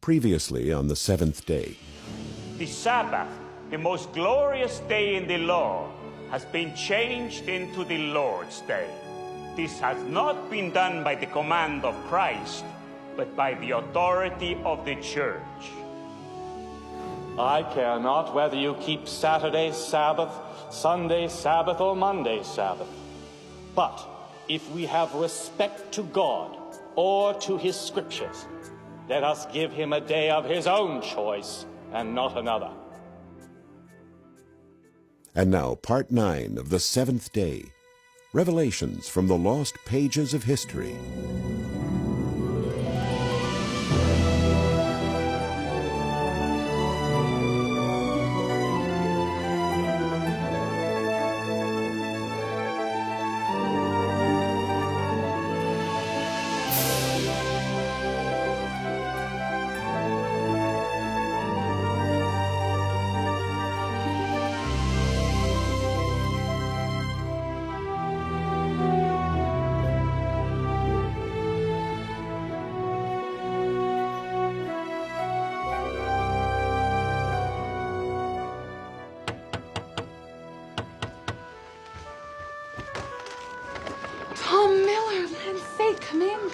Previously on the seventh day. The Sabbath, the most glorious day in the law, has been changed into the Lord's day. This has not been done by the command of Christ, but by the authority of the church. I care not whether you keep Saturday Sabbath, Sunday Sabbath, or Monday Sabbath. But if we have respect to God or to his scriptures, let us give him a day of his own choice and not another. And now, part 9 of the seventh day. Revelations from the lost pages of history.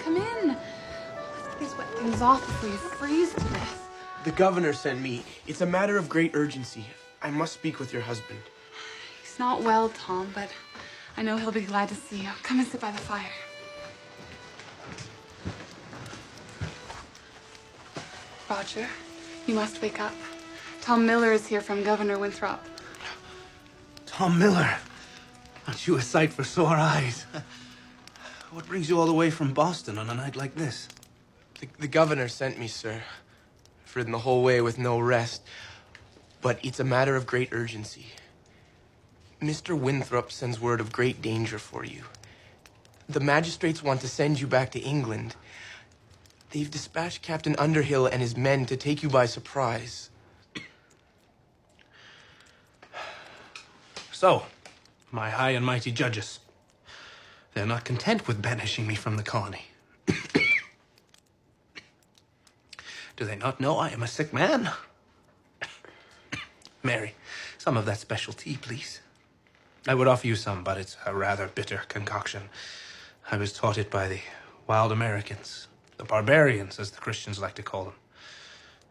Come in. Let's get these wet things off before you freeze to death. The governor sent me. It's a matter of great urgency. I must speak with your husband. He's not well, Tom, but I know he'll be glad to see you. Come and sit by the fire. Roger, you must wake up. Tom Miller is here from Governor Winthrop. Tom Miller. Aren't you a sight for sore eyes? What brings you all the way from Boston on a night like this? The governor sent me, sir. I've ridden the whole way with no rest. But it's a matter of great urgency. Mr. Winthrop sends word of great danger for you. The magistrates want to send you back to England. They've dispatched Captain Underhill and his men to take you by surprise. So, my high and mighty judges, they're not content with banishing me from the colony. Do they not know I am a sick man? Mary, some of that special tea, please. I would offer you some, but it's a rather bitter concoction. I was taught it by the wild Americans, the barbarians, as the Christians like to call them.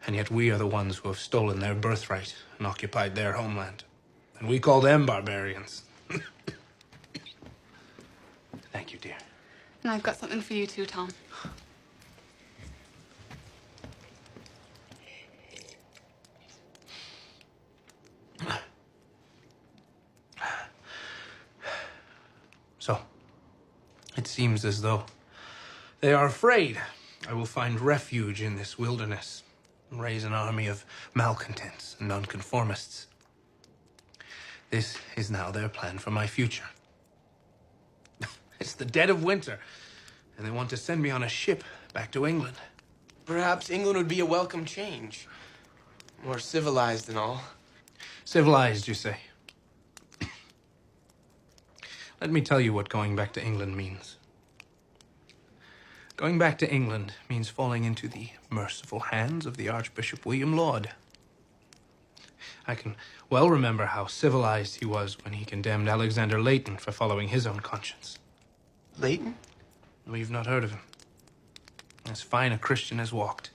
And yet we are the ones who have stolen their birthright and occupied their homeland. And we call them barbarians. Thank you, dear. And I've got something for you too, Tom. So, it seems as though they are afraid I will find refuge in this wilderness and raise an army of malcontents and nonconformists. This is now their plan for my future. It's the dead of winter, and they want to send me on a ship back to England. Perhaps England would be a welcome change. More civilized and all. Civilized, you say? Let me tell you what going back to England means. Going back to England means falling into the merciful hands of the Archbishop William Laud. I can well remember how civilized he was when he condemned Alexander Leighton for following his own conscience. Leighton? We've not heard of him. As fine a Christian as walked.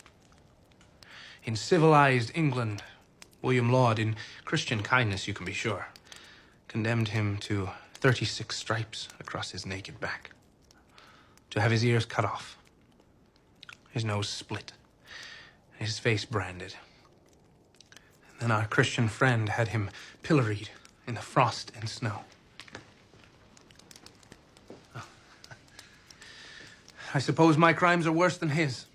In civilized England, William Laud, in Christian kindness you can be sure, condemned him to 36 stripes across his naked back, to have his ears cut off, his nose split, and his face branded. And then our Christian friend had him pilloried in the frost and snow. I suppose my crimes are worse than his.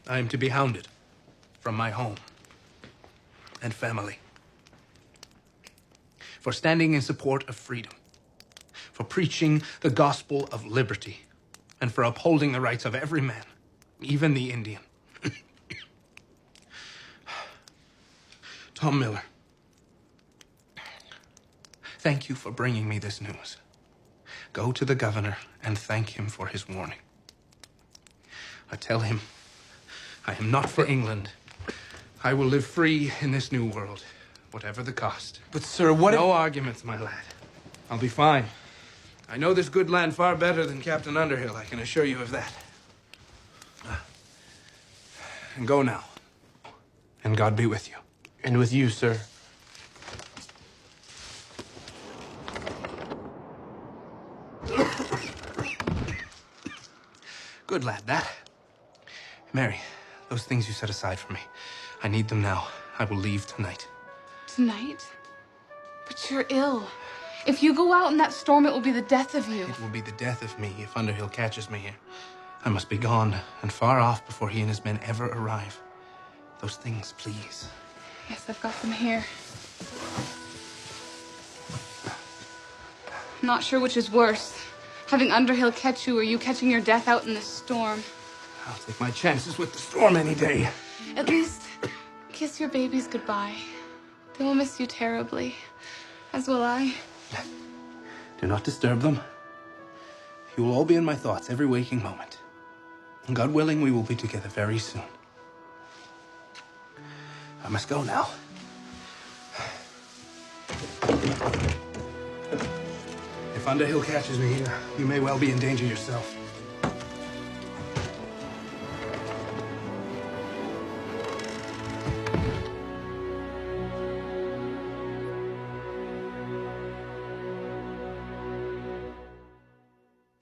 I am to be hounded from my home and family for standing in support of freedom, for preaching the gospel of liberty, and for upholding the rights of every man, even the Indian. Tom Miller, thank you for bringing me this news. Go to the governor and thank him for his warning. I tell him I am not for England. I will live free in this new world, whatever the cost. But, sir, what No arguments, my lad. I'll be fine. I know this good land far better than Captain Underhill, I can assure you of that. And go now. And God be with you. And with you, sir. Good lad, that. Mary, those things you set aside for me. I need them now. I will leave tonight. Tonight? But you're ill. If you go out in that storm, it will be the death of you. It will be the death of me if Underhill catches me here. I must be gone and far off before he and his men ever arrive. Those things, please. Yes, I've got them here. I'm not sure which is worse. Having Underhill catch you or you catching your death out in this storm. I'll take my chances with the storm any day. At least, kiss your babies goodbye. They will miss you terribly. As will I. Do not disturb them. You will all be in my thoughts every waking moment. And God willing, we will be together very soon. I must go now. If Underhill catches me here, you may well be in danger yourself.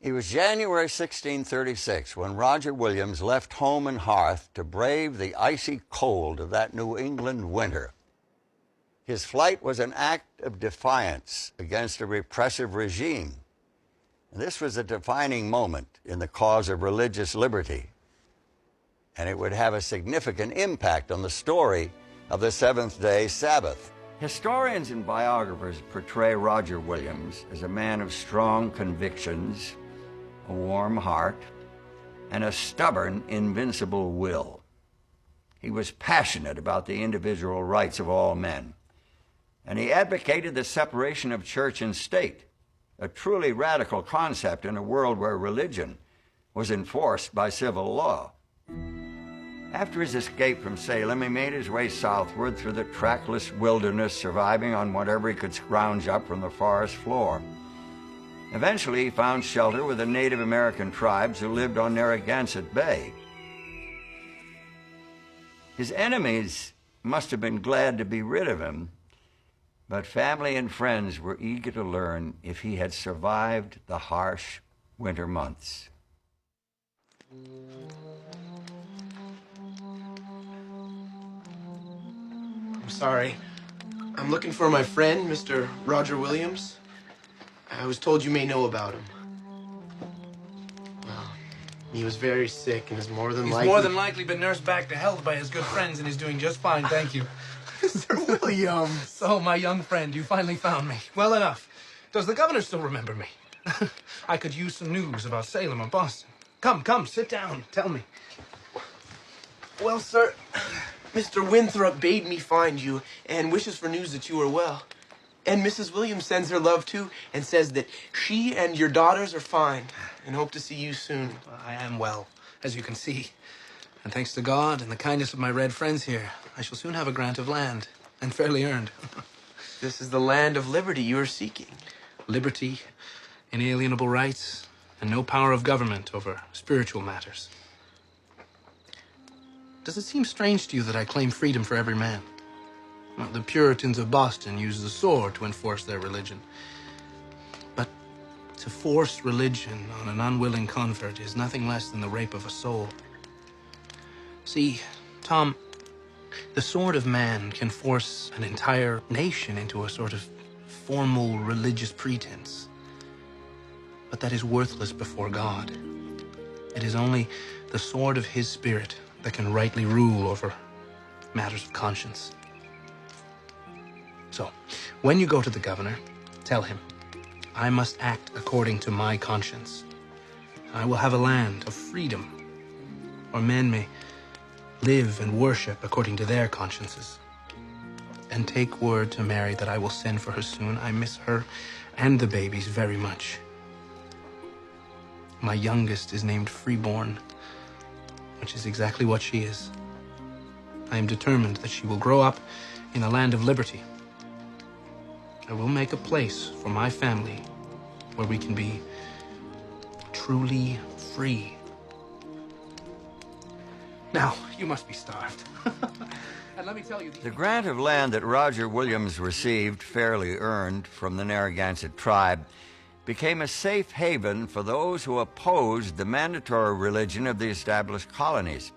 It was January 1636 when Roger Williams left home and hearth to brave the icy cold of that New England winter. His flight was an act of defiance against a repressive regime. And this was a defining moment in the cause of religious liberty. And it would have a significant impact on the story of the seventh-day Sabbath. Historians and biographers portray Roger Williams as a man of strong convictions, a warm heart, and a stubborn, invincible will. He was passionate about the individual rights of all men, and he advocated the separation of church and state, a truly radical concept in a world where religion was enforced by civil law. After his escape from Salem, he made his way southward through the trackless wilderness, surviving on whatever he could scrounge up from the forest floor. Eventually, he found shelter with the Native American tribes who lived on Narragansett Bay. His enemies must have been glad to be rid of him, but family and friends were eager to learn if he had survived the harsh winter months. I'm sorry. I'm looking for my friend, Mr. Roger Williams. I was told you may know about him. Well, he was very sick and is more than likely... He's more than likely been nursed back to health by his good friends and is doing just fine, thank you. Mr. Williams! So, my young friend, you finally found me. Well enough. Does the governor still remember me? I could use some news about Salem or Boston. Come, sit down. Tell me. Well, sir, Mr. Winthrop bade me find you and wishes for news that you are well. And Mrs. Williams sends her love, too, and says that she and your daughters are fine and hope to see you soon. I am well, as you can see. And thanks to God and the kindness of my red friends here, I shall soon have a grant of land, and fairly earned. This is the land of liberty you are seeking. Liberty, inalienable rights, and no power of government over spiritual matters. Does it seem strange to you that I claim freedom for every man? Well, the Puritans of Boston used the sword to enforce their religion. But to force religion on an unwilling convert is nothing less than the rape of a soul. See, Tom, the sword of man can force an entire nation into a sort of formal religious pretense. But that is worthless before God. It is only the sword of his spirit that can rightly rule over matters of conscience. So, when you go to the governor, tell him, I must act according to my conscience. I will have a land of freedom, where men may live and worship according to their consciences. And take word to Mary that I will send for her soon. I miss her and the babies very much. My youngest is named Freeborn, which which is exactly what she is. I am determined that she will grow up in a land of liberty. I will make a place for my family where we can be truly free. Now, you must be starved. And let me tell you... The grant of land that Roger Williams received, fairly earned, from the Narragansett tribe, became a safe haven for those who opposed the mandatory religion of the established colonies.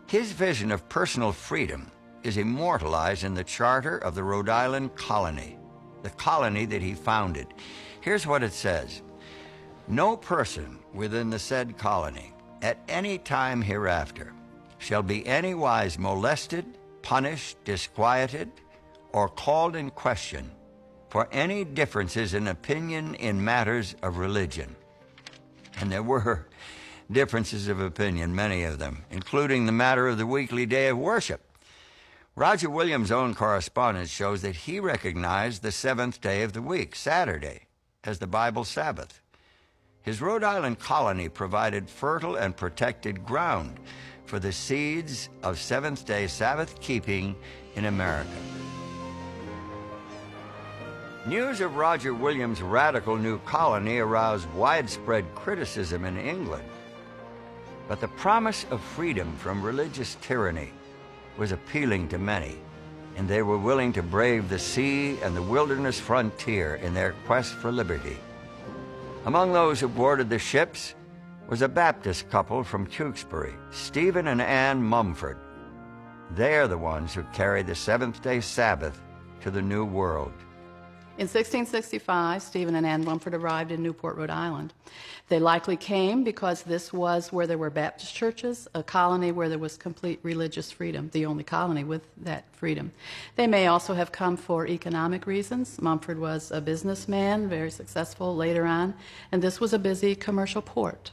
His vision of personal freedom is immortalized in the charter of the Rhode Island colony, the colony that he founded. Here's what it says: "No person within the said colony, at any time hereafter, shall be anywise molested, punished, disquieted, or called in question for any differences in opinion in matters of religion." And there were differences of opinion, many of them, including the matter of the weekly day of worship. Roger Williams' own correspondence shows that he recognized the seventh day of the week, Saturday, as the Bible Sabbath. His Rhode Island colony provided fertile and protected ground for the seeds of seventh-day Sabbath keeping in America. News of Roger Williams' radical new colony aroused widespread criticism in England. But the promise of freedom from religious tyranny was appealing to many, and they were willing to brave the sea and the wilderness frontier in their quest for liberty. Among those who boarded the ships was a Baptist couple from Tewksbury, Stephen and Ann Mumford. They are the ones who carried the seventh-day Sabbath to the New World. In 1665, Stephen and Ann Mumford arrived in Newport, Rhode Island. They likely came because this was where there were Baptist churches, a colony where there was complete religious freedom, the only colony with that freedom. They may also have come for economic reasons. Mumford was a businessman, very successful later on, and this was a busy commercial port.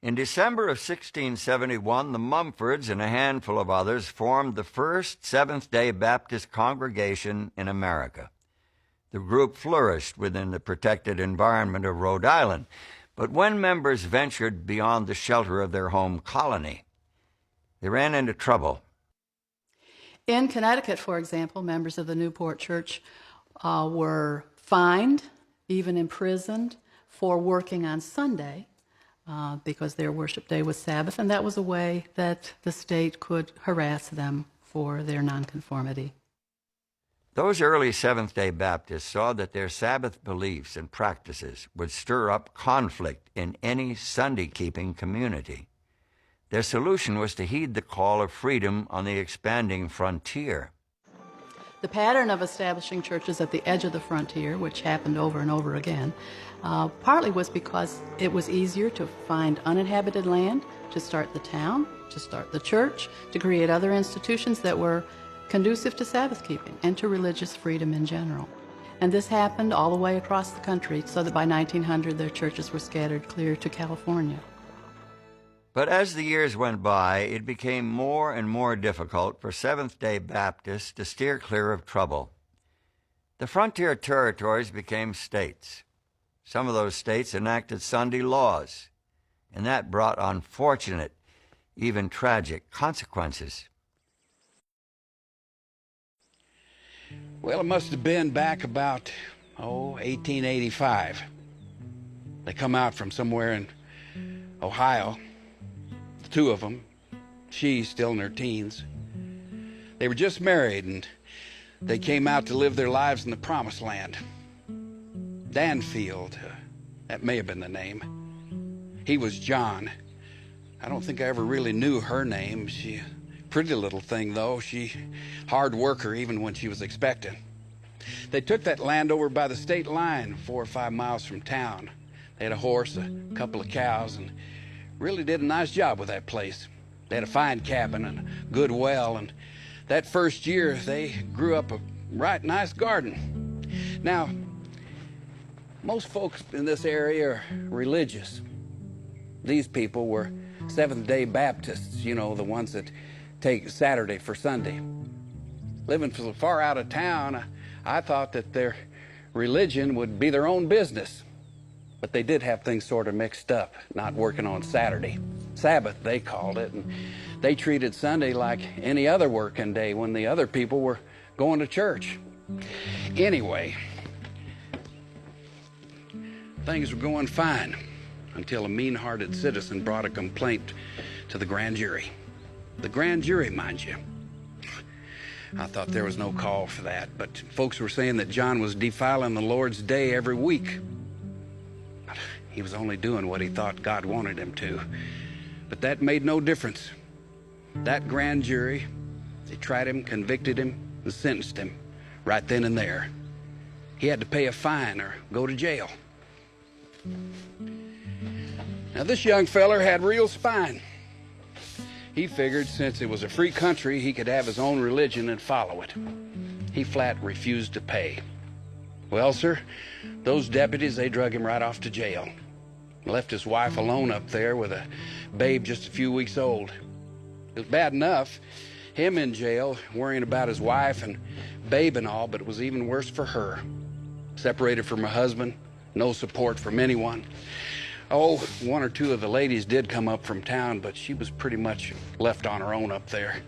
In December of 1671, the Mumfords and a handful of others formed the first Seventh-day Baptist congregation in America. The group flourished within the protected environment of Rhode Island, but when members ventured beyond the shelter of their home colony, they ran into trouble. In Connecticut, for example, members of the Newport Church were fined, even imprisoned, for working on Sunday because their worship day was Sabbath, and that was a way that the state could harass them for their nonconformity. Those early Seventh-day Baptists saw that their Sabbath beliefs and practices would stir up conflict in any Sunday-keeping community. Their solution was to heed the call of freedom on the expanding frontier. The pattern of establishing churches at the edge of the frontier, which happened over and over again, partly was because it was easier to find uninhabited land, to start the town, to start the church, to create other institutions that were conducive to Sabbath keeping and to religious freedom in general. And this happened all the way across the country, so that by 1900 their churches were scattered clear to California. But as the years went by, it became more and more difficult for Seventh-day Baptists to steer clear of trouble. The frontier territories became states. Some of those states enacted Sunday laws, and that brought unfortunate, even tragic consequences. Well, it must have been back about, 1885. They come out from somewhere in Ohio, the two of them, she still in her teens. They were just married, and they came out to live their lives in the Promised Land. Danfield, that may have been the name. He was John. I don't think I ever really knew her name. She... Pretty little thing, though. She hard worker even when she was expecting. They took that land over by the state line 4 or 5 miles from town. They had a horse, a couple of cows, and really did a nice job with that place. They had a fine cabin and a good well, and that first year they grew up a right nice garden. Now, most folks in this area are religious. These people were Seventh-day Baptists, you know, the ones that take Saturday for Sunday. Living so far out of town, I thought that their religion would be their own business. But they did have things sort of mixed up, not working on Saturday. Sabbath, they called it, and They treated Sunday like any other working day when the other people were going to church. Anyway, things were going fine until a mean-hearted citizen brought a complaint to the grand jury. The grand jury, mind you. I thought there was no call for that, but folks were saying that John was defiling the Lord's day every week. But he was only doing what he thought God wanted him to. But that made no difference. That grand jury, they tried him, convicted him, and sentenced him right then and there. He had to pay a fine or go to jail. Now, this young feller had real spine. He figured since it was a free country, he could have his own religion and follow it. He flat refused to pay. Well, sir, those deputies, they drug him right off to jail. Left his wife alone up there with a babe just a few weeks old. It was bad enough, him in jail, worrying about his wife and babe and all, but it was even worse for her. Separated from her husband, no support from anyone. Oh, one or two of the ladies did come up from town, but she was pretty much left on her own up there.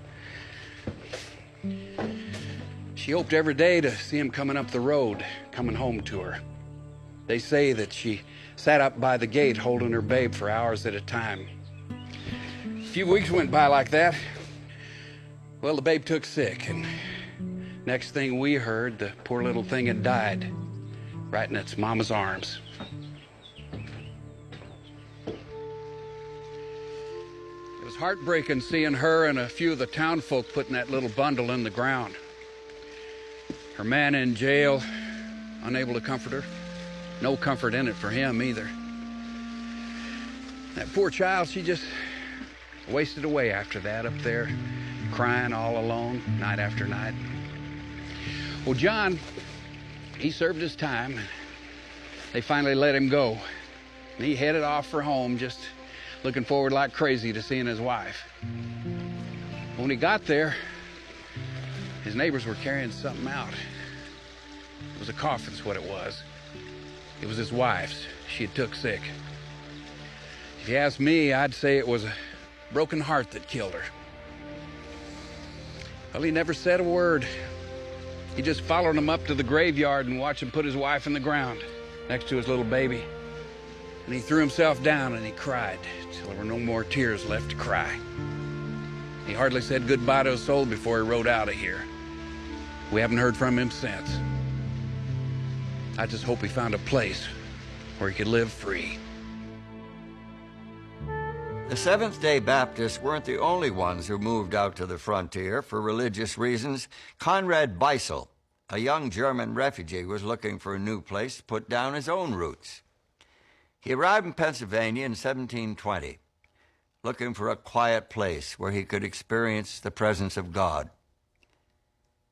She hoped every day to see him coming up the road, coming home to her. They say that she sat up by the gate holding her babe for hours at a time. A few weeks went by like that. Well, the babe took sick, and next thing we heard, the poor little thing had died right in its mama's arms. It was heartbreaking seeing her and a few of the town folk putting that little bundle in the ground. Her man in jail, unable to comfort her. No comfort in it for him either. That poor child, she just wasted away after that up there, crying all alone night after night. Well, John, he served his time. They finally let him go. And he headed off for home, just looking forward like crazy to seeing his wife. When he got there, his neighbors were carrying something out. It was a coffin's what it was. It was his wife's. She had took sick. If you ask me, I'd say it was a broken heart that killed her. Well, he never said a word. He just followed him up to the graveyard and watched him put his wife in the ground next to his little baby. And he threw himself down and he cried till there were no more tears left to cry. He hardly said goodbye to his soul before he rode out of here. We haven't heard from him since. I just hope he found a place where he could live free. The Seventh-day Baptists weren't the only ones who moved out to the frontier for religious reasons. Conrad Beissel, a young German refugee, was looking for a new place to put down his own roots. He arrived in Pennsylvania in 1720, looking for a quiet place where he could experience the presence of God.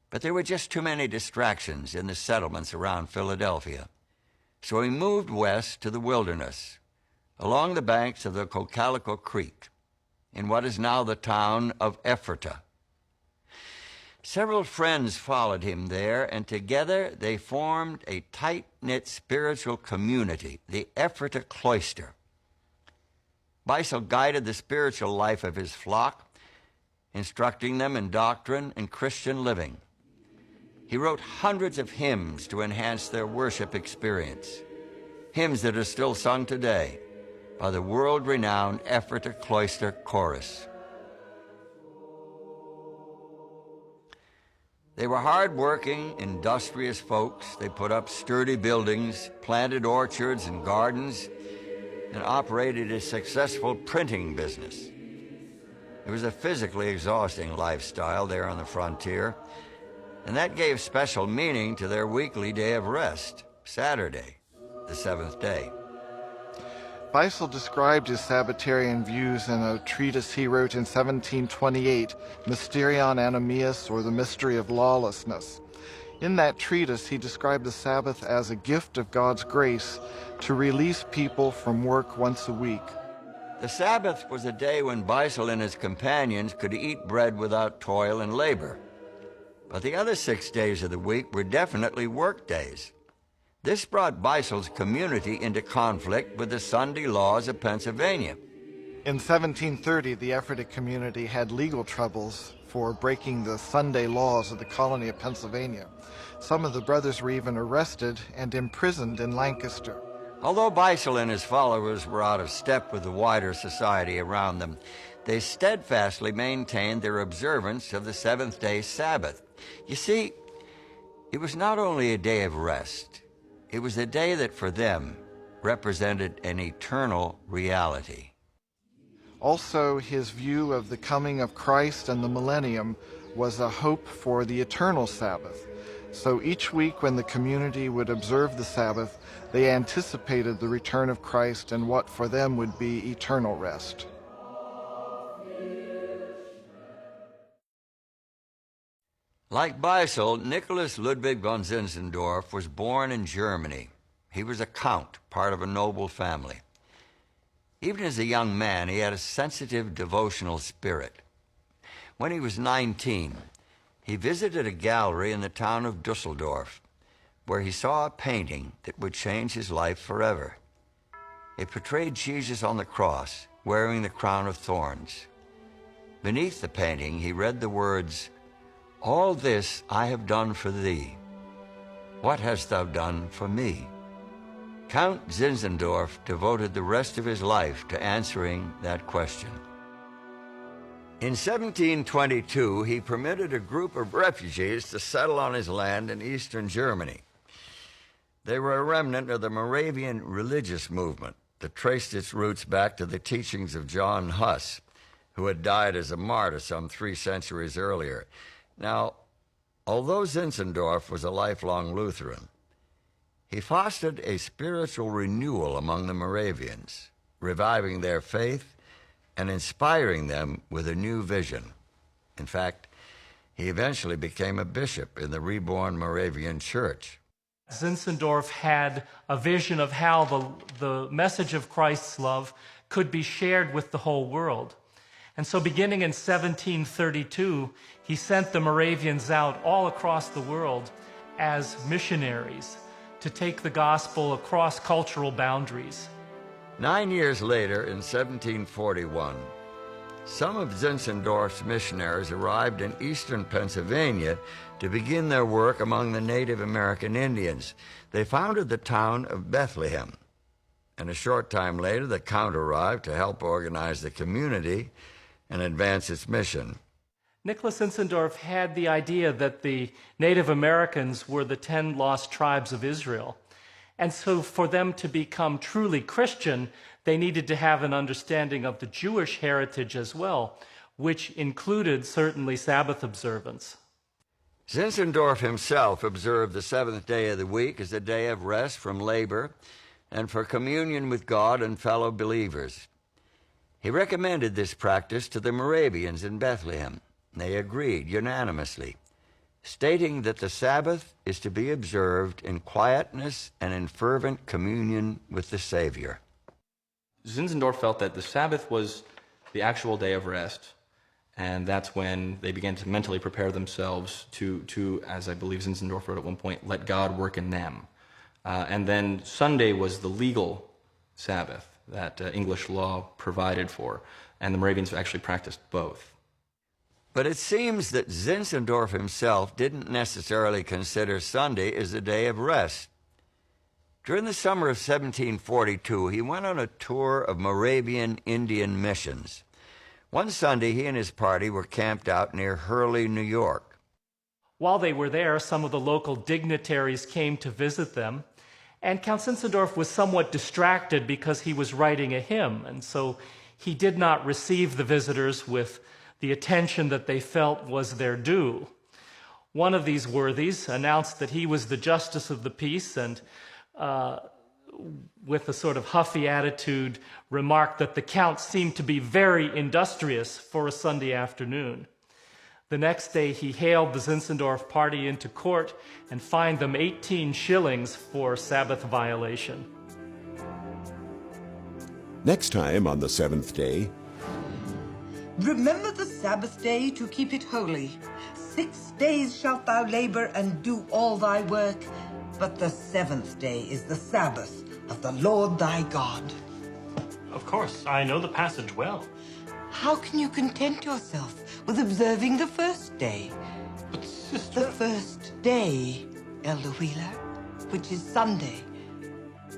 But there were just too many distractions in the settlements around Philadelphia. So he moved west to the wilderness, along the banks of the Cocalico Creek, in what is now the town of Ephrata. Several friends followed him there, and together they formed a tight-knit spiritual community, the Ephrata Cloister. Beissel guided the spiritual life of his flock, instructing them in doctrine and Christian living. He wrote hundreds of hymns to enhance their worship experience, hymns that are still sung today by the world-renowned Ephrata Cloister Chorus. They were hard-working, industrious folks. They put up sturdy buildings, planted orchards and gardens, and operated a successful printing business. It was a physically exhausting lifestyle there on the frontier, and that gave special meaning to their weekly day of rest, Saturday, the seventh day. Beissel described his Sabbatarian views in a treatise he wrote in 1728, Mysterion Animius, or the Mystery of Lawlessness. In that treatise, he described the Sabbath as a gift of God's grace to release people from work once a week. The Sabbath was a day when Beissel and his companions could eat bread without toil and labor. But the other 6 days of the week were definitely work days. This brought Beissel's community into conflict with the Sunday laws of Pennsylvania. In 1730, the Ephraitic community had legal troubles for breaking the Sunday laws of the colony of Pennsylvania. Some of the brothers were even arrested and imprisoned in Lancaster. Although Beisel and his followers were out of step with the wider society around them, they steadfastly maintained their observance of the seventh-day Sabbath. You see, it was not only a day of rest, it was a day that for them represented an eternal reality. Also, his view of the coming of Christ and the millennium was a hope for the eternal Sabbath. So each week when the community would observe the Sabbath, they anticipated the return of Christ and what for them would be eternal rest. Like Beisel, Nicholas Ludwig von Zinzendorf was born in Germany. He was a count, part of a noble family. Even as a young man, he had a sensitive devotional spirit. When he was 19, he visited a gallery in the town of Dusseldorf, where he saw a painting that would change his life forever. It portrayed Jesus on the cross, wearing the crown of thorns. Beneath the painting, he read the words, "All this I have done for thee. What hast thou done for me?" Count Zinzendorf devoted the rest of his life to answering that question. In 1722, he permitted a group of refugees to settle on his land in eastern Germany. They were a remnant of the Moravian religious movement that traced its roots back to the teachings of John Huss, who had died as a martyr some 3 centuries earlier. Now, although Zinzendorf was a lifelong Lutheran, he fostered a spiritual renewal among the Moravians, reviving their faith and inspiring them with a new vision. In fact, he eventually became a bishop in the reborn Moravian Church. Zinzendorf had a vision of how the message of Christ's love could be shared with the whole world. And so beginning in 1732, he sent the Moravians out all across the world as missionaries to take the gospel across cultural boundaries. 9 years later, in 1741, some of Zinzendorf's missionaries arrived in eastern Pennsylvania to begin their work among the Native American Indians. They founded the town of Bethlehem, and a short time later, the Count arrived to help organize the community and advance its mission. Nicholas Zinzendorf had the idea that the Native Americans were the 10 lost tribes of Israel. And so for them to become truly Christian, they needed to have an understanding of the Jewish heritage as well, which included certainly Sabbath observance. Zinzendorf himself observed the seventh day of the week as a day of rest from labor and for communion with God and fellow believers. He recommended this practice to the Moravians in Bethlehem. They agreed unanimously, stating that the Sabbath is to be observed in quietness and in fervent communion with the Savior. Zinzendorf felt that the Sabbath was the actual day of rest, and that's when they began to mentally prepare themselves to, as I believe Zinzendorf wrote at one point, let God work in them. And then Sunday was the legal Sabbath that English law provided for, and the Moravians actually practiced both. But it seems that Zinzendorf himself didn't necessarily consider Sunday as a day of rest. During the summer of 1742, he went on a tour of Moravian Indian missions. One Sunday, he and his party were camped out near Hurley, New York. While they were there, some of the local dignitaries came to visit them, and Count Zinzendorf was somewhat distracted because he was writing a hymn, and so he did not receive the visitors with the attention that they felt was their due. One of these worthies announced that he was the justice of the peace and, with a sort of huffy attitude, remarked that the Count seemed to be very industrious for a Sunday afternoon. The next day, he hailed the Zinzendorf party into court and fined them 18 shillings for Sabbath violation. Next time on the seventh day, remember the Sabbath day to keep it holy. 6 days shalt thou labor and do all thy work, but the 7th day is the Sabbath of the Lord thy God. Of course. I know the passage well. How can you content yourself with observing the first day? But, Sister... The first day, Elder Wheeler, which is Sunday,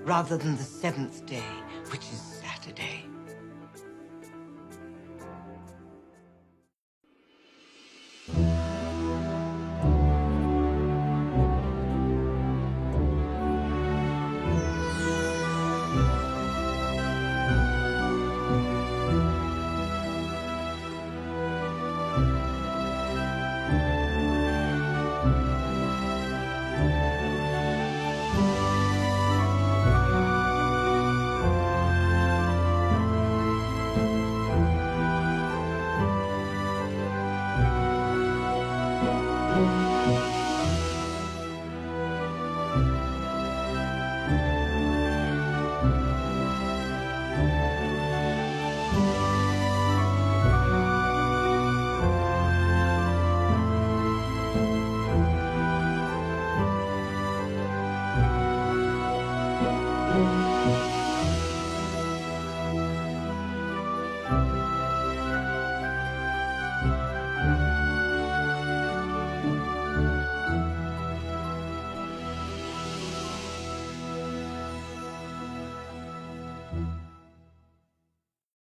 rather than the seventh day, which is